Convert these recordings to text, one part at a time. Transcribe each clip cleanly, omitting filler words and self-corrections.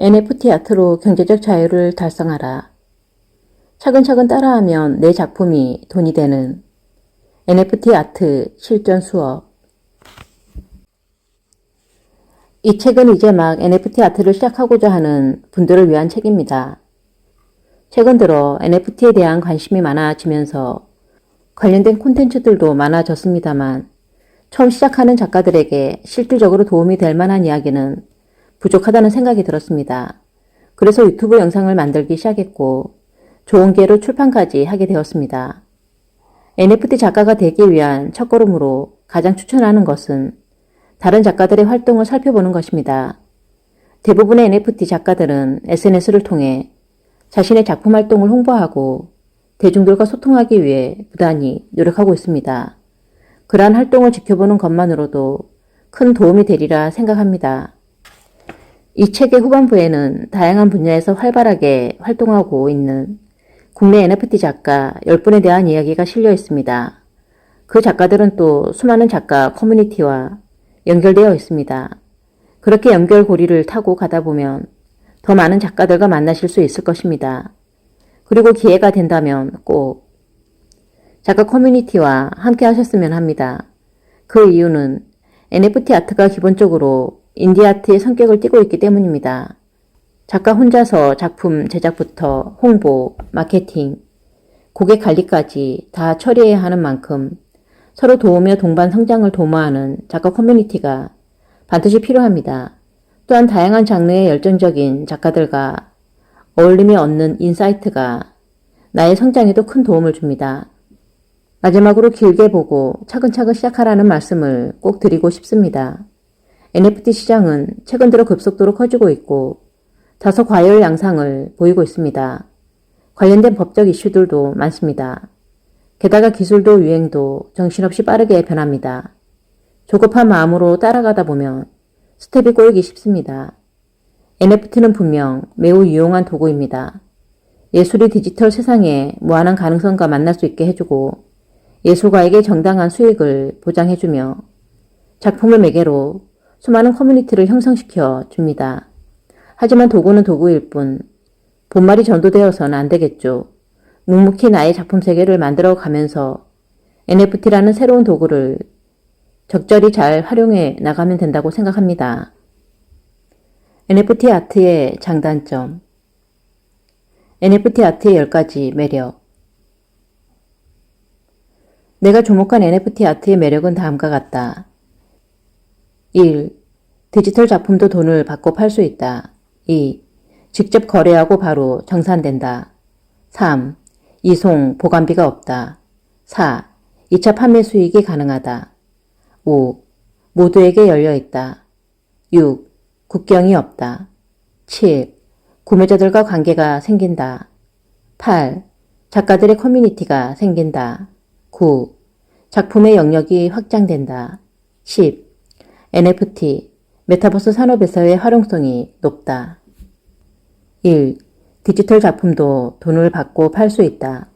NFT 아트로 경제적 자유를 달성하라. 차근차근 따라하면 내 작품이 돈이 되는 NFT 아트 실전 수업. 이 책은 이제 막 NFT 아트를 시작하고자 하는 분들을 위한 책입니다. 최근 들어 NFT에 대한 관심이 많아지면서 관련된 콘텐츠들도 많아졌습니다만 처음 시작하는 작가들에게 실질적으로 도움이 될 만한 이야기는 부족하다는 생각이 들었습니다. 그래서 유튜브 영상을 만들기 시작했고 좋은 기회로 출판까지 하게 되었습니다. NFT 작가가 되기 위한 첫걸음으로 가장 추천하는 것은 다른 작가들의 활동을 살펴보는 것입니다. 대부분의 NFT 작가들은 SNS를 통해 자신의 작품 활동을 홍보하고 대중들과 소통하기 위해 부단히 노력하고 있습니다. 그러한 활동을 지켜보는 것만으로도 큰 도움이 되리라 생각합니다. 이 책의 후반부에는 다양한 분야에서 활발하게 활동하고 있는 국내 NFT 작가 10분에 대한 이야기가 실려 있습니다. 그 작가들은 또 수많은 작가 커뮤니티와 연결되어 있습니다. 그렇게 연결고리를 타고 가다 보면 더 많은 작가들과 만나실 수 있을 것입니다. 그리고 기회가 된다면 꼭 작가 커뮤니티와 함께 하셨으면 합니다. 그 이유는 NFT 아트가 기본적으로 인디아트의 성격을 띠고 있기 때문입니다. 작가 혼자서 작품 제작부터 홍보, 마케팅, 고객 관리까지 다 처리해야 하는 만큼 서로 도우며 동반 성장을 도모하는 작가 커뮤니티가 반드시 필요합니다. 또한 다양한 장르의 열정적인 작가들과 어울림이 얻는 인사이트가 나의 성장에도 큰 도움을 줍니다. 마지막으로 길게 보고 차근차근 시작하라는 말씀을 꼭 드리고 싶습니다. NFT 시장은 최근 들어 급속도로 커지고 있고 다소 과열 양상을 보이고 있습니다. 관련된 법적 이슈들도 많습니다. 게다가 기술도 유행도 정신없이 빠르게 변합니다. 조급한 마음으로 따라가다 보면 스텝이 꼬이기 쉽습니다. NFT는 분명 매우 유용한 도구입니다. 예술이 디지털 세상에 무한한 가능성과 만날 수 있게 해주고 예술가에게 정당한 수익을 보장해주며 작품을 매개로 수많은 커뮤니티를 형성시켜 줍니다. 하지만 도구는 도구일 뿐 본말이 전도되어서는 안 되겠죠. 묵묵히 나의 작품 세계를 만들어 가면서 NFT라는 새로운 도구를 적절히 잘 활용해 나가면 된다고 생각합니다. NFT 아트의 장단점. NFT 아트의 10가지 매력. 내가 주목한 NFT 아트의 매력은 다음과 같다. 1. 디지털 작품도 돈을 받고 팔 수 있다. 2. 직접 거래하고 바로 정산된다. 3. 이송, 보관비가 없다. 4. 2차 판매 수익이 가능하다. 5. 모두에게 열려있다. 6. 국경이 없다. 7. 구매자들과 관계가 생긴다. 8. 작가들의 커뮤니티가 생긴다. 9. 작품의 영역이 확장된다. 10. NFT, 메타버스 산업에서의 활용성이 높다. 1. 디지털 작품도 돈을 받고 팔 수 있다.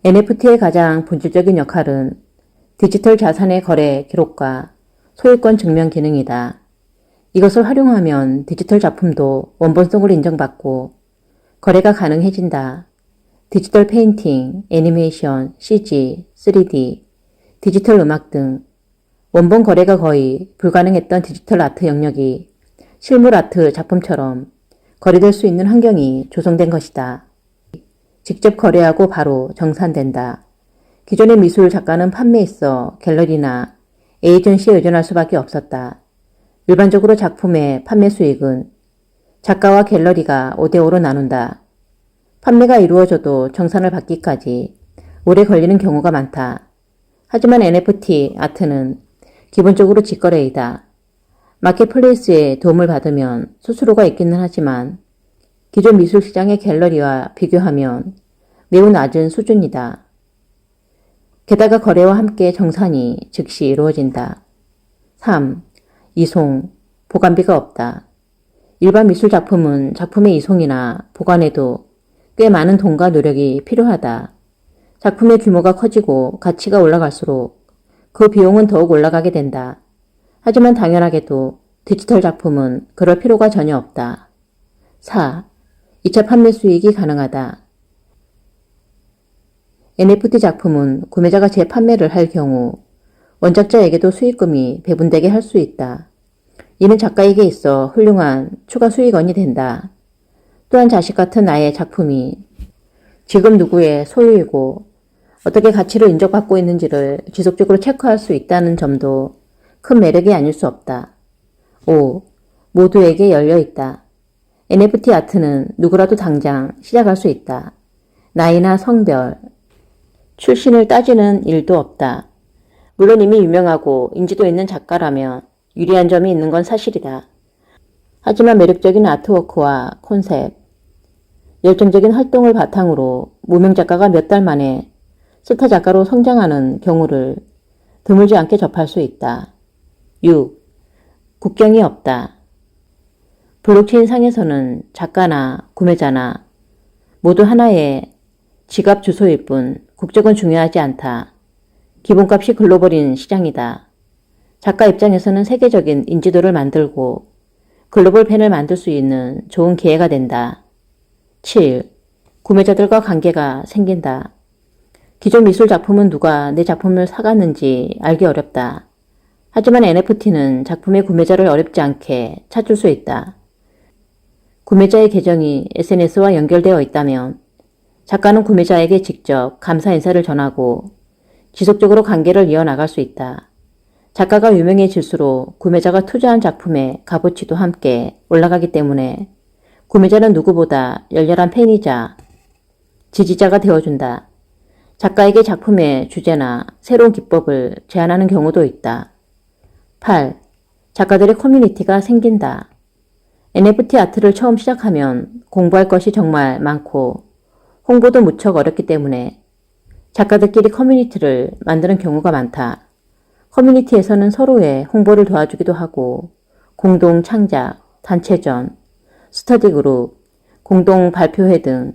NFT의 가장 본질적인 역할은 디지털 자산의 거래 기록과 소유권 증명 기능이다. 이것을 활용하면 디지털 작품도 원본성을 인정받고 거래가 가능해진다. 디지털 페인팅, 애니메이션, CG, 3D, 디지털 음악 등 원본 거래가 거의 불가능했던 디지털 아트 영역이 실물 아트 작품처럼 거래될 수 있는 환경이 조성된 것이다. 직접 거래하고 바로 정산된다. 기존의 미술 작가는 판매에 있어 갤러리나 에이전시에 의존할 수밖에 없었다. 일반적으로 작품의 판매 수익은 작가와 갤러리가 5대5로 나눈다. 판매가 이루어져도 정산을 받기까지 오래 걸리는 경우가 많다. 하지만 NFT 아트는 기본적으로 직거래이다. 마켓플레이스의 도움을 받으면 수수료가 있기는 하지만 기존 미술 시장의 갤러리와 비교하면 매우 낮은 수준이다. 게다가 거래와 함께 정산이 즉시 이루어진다. 3. 이송, 보관비가 없다. 일반 미술 작품은 작품의 이송이나 보관에도 꽤 많은 돈과 노력이 필요하다. 작품의 규모가 커지고 가치가 올라갈수록 그 비용은 더욱 올라가게 된다. 하지만 당연하게도 디지털 작품은 그럴 필요가 전혀 없다. 4. 2차 판매 수익이 가능하다. NFT 작품은 구매자가 재판매를 할 경우 원작자에게도 수익금이 배분되게 할 수 있다. 이는 작가에게 있어 훌륭한 추가 수익원이 된다. 또한 자식 같은 나의 작품이 지금 누구의 소유이고 어떻게 가치를 인정받고 있는지를 지속적으로 체크할 수 있다는 점도 큰 매력이 아닐 수 없다. 5. 모두에게 열려 있다. NFT 아트는 누구라도 당장 시작할 수 있다. 나이나 성별, 출신을 따지는 일도 없다. 물론 이미 유명하고 인지도 있는 작가라면 유리한 점이 있는 건 사실이다. 하지만 매력적인 아트워크와 콘셉트, 열정적인 활동을 바탕으로 무명 작가가 몇 달 만에 스타 작가로 성장하는 경우를 드물지 않게 접할 수 있다. 6. 국경이 없다. 블록체인 상에서는 작가나 구매자나 모두 하나의 지갑 주소일 뿐 국적은 중요하지 않다. 기본값이 글로벌인 시장이다. 작가 입장에서는 세계적인 인지도를 만들고 글로벌 팬을 만들 수 있는 좋은 기회가 된다. 7. 구매자들과 관계가 생긴다. 기존 미술 작품은 누가 내 작품을 사갔는지 알기 어렵다. 하지만 NFT는 작품의 구매자를 어렵지 않게 찾을 수 있다. 구매자의 계정이 SNS와 연결되어 있다면 작가는 구매자에게 직접 감사 인사를 전하고 지속적으로 관계를 이어나갈 수 있다. 작가가 유명해질수록 구매자가 투자한 작품의 값어치도 함께 올라가기 때문에 구매자는 누구보다 열렬한 팬이자 지지자가 되어준다. 작가에게 작품의 주제나 새로운 기법을 제안하는 경우도 있다. 8. 작가들의 커뮤니티가 생긴다. NFT 아트를 처음 시작하면 공부할 것이 정말 많고 홍보도 무척 어렵기 때문에 작가들끼리 커뮤니티를 만드는 경우가 많다. 커뮤니티에서는 서로의 홍보를 도와주기도 하고 공동 창작, 단체전, 스터디 그룹, 공동 발표회 등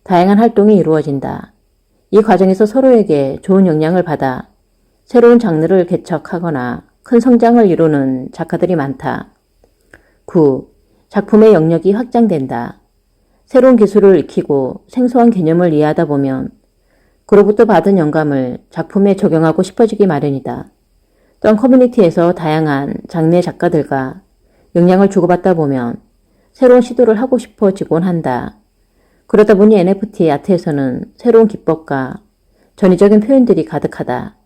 다양한 활동이 이루어진다. 이 과정에서 서로에게 좋은 영향을 받아 새로운 장르를 개척하거나 큰 성장을 이루는 작가들이 많다. 9. 작품의 영역이 확장된다. 새로운 기술을 익히고 생소한 개념을 이해하다 보면 그로부터 받은 영감을 작품에 적용하고 싶어지기 마련이다. 또한 커뮤니티에서 다양한 장르의 작가들과 영향을 주고받다 보면 새로운 시도를 하고 싶어지곤 한다. 그러다 보니 NFT 아트에서는 새로운 기법과 전위적인 표현들이 가득하다.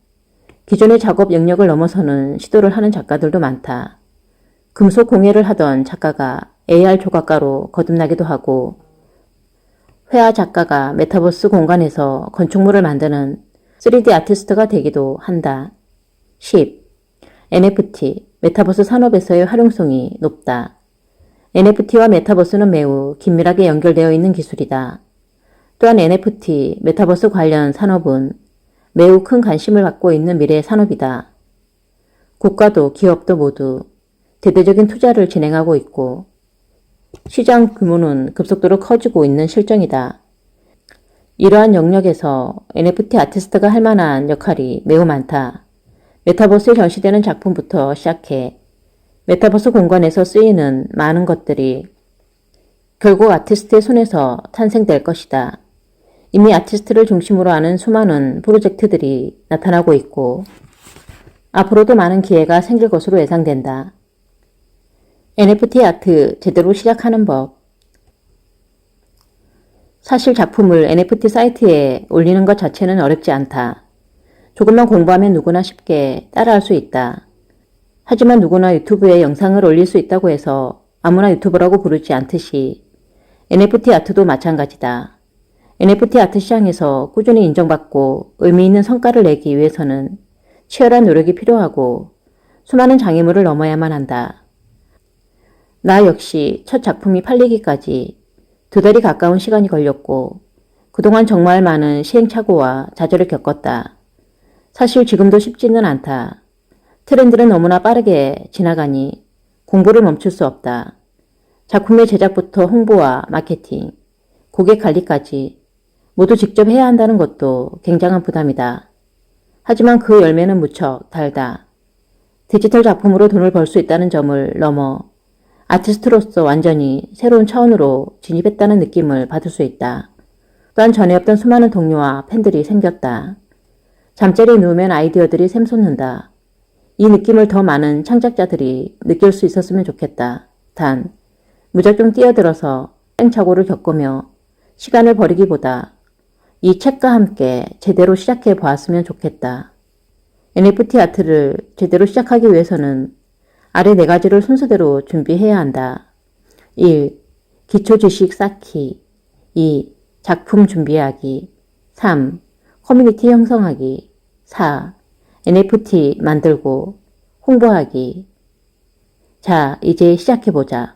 기존의 작업 영역을 넘어서는 시도를 하는 작가들도 많다. 금속 공예를 하던 작가가 AR 조각가로 거듭나기도 하고 회화 작가가 메타버스 공간에서 건축물을 만드는 3D 아티스트가 되기도 한다. 10. NFT, 메타버스 산업에서의 활용성이 높다. NFT와 메타버스는 매우 긴밀하게 연결되어 있는 기술이다. 또한 NFT, 메타버스 관련 산업은 매우 큰 관심을 받고 있는 미래의 산업이다. 국가도 기업도 모두 대대적인 투자를 진행하고 있고 시장 규모는 급속도로 커지고 있는 실정이다. 이러한 영역에서 NFT 아티스트가 할 만한 역할이 매우 많다. 메타버스에 전시되는 작품부터 시작해 메타버스 공간에서 쓰이는 많은 것들이 결국 아티스트의 손에서 탄생될 것이다. 이미 아티스트를 중심으로 하는 수많은 프로젝트들이 나타나고 있고 앞으로도 많은 기회가 생길 것으로 예상된다. NFT 아트 제대로 시작하는 법. 사실 작품을 NFT 사이트에 올리는 것 자체는 어렵지 않다. 조금만 공부하면 누구나 쉽게 따라할 수 있다. 하지만 누구나 유튜브에 영상을 올릴 수 있다고 해서 아무나 유튜버라고 부르지 않듯이 NFT 아트도 마찬가지다. NFT 아트 시장에서 꾸준히 인정받고 의미 있는 성과를 내기 위해서는 치열한 노력이 필요하고 수많은 장애물을 넘어야만 한다. 나 역시 첫 작품이 팔리기까지 2달이 가까운 시간이 걸렸고 그동안 정말 많은 시행착오와 좌절을 겪었다. 사실 지금도 쉽지는 않다. 트렌드는 너무나 빠르게 지나가니 공부를 멈출 수 없다. 작품의 제작부터 홍보와 마케팅, 고객 관리까지 모두 직접 해야 한다는 것도 굉장한 부담이다. 하지만 그 열매는 무척 달다. 디지털 작품으로 돈을 벌 수 있다는 점을 넘어 아티스트로서 완전히 새로운 차원으로 진입했다는 느낌을 받을 수 있다. 또한 전에 없던 수많은 동료와 팬들이 생겼다. 잠자리에 누우면 아이디어들이 샘솟는다. 이 느낌을 더 많은 창작자들이 느낄 수 있었으면 좋겠다. 단, 무작정 뛰어들어서 땡착오를 겪으며 시간을 버리기보다 이 책과 함께 제대로 시작해 보았으면 좋겠다. NFT 아트를 제대로 시작하기 위해서는 아래 4가지를 순서대로 준비해야 한다. 1. 기초 지식 쌓기. 2. 작품 준비하기. 3. 커뮤니티 형성하기. 4. NFT 만들고 홍보하기. 자, 이제 시작해보자.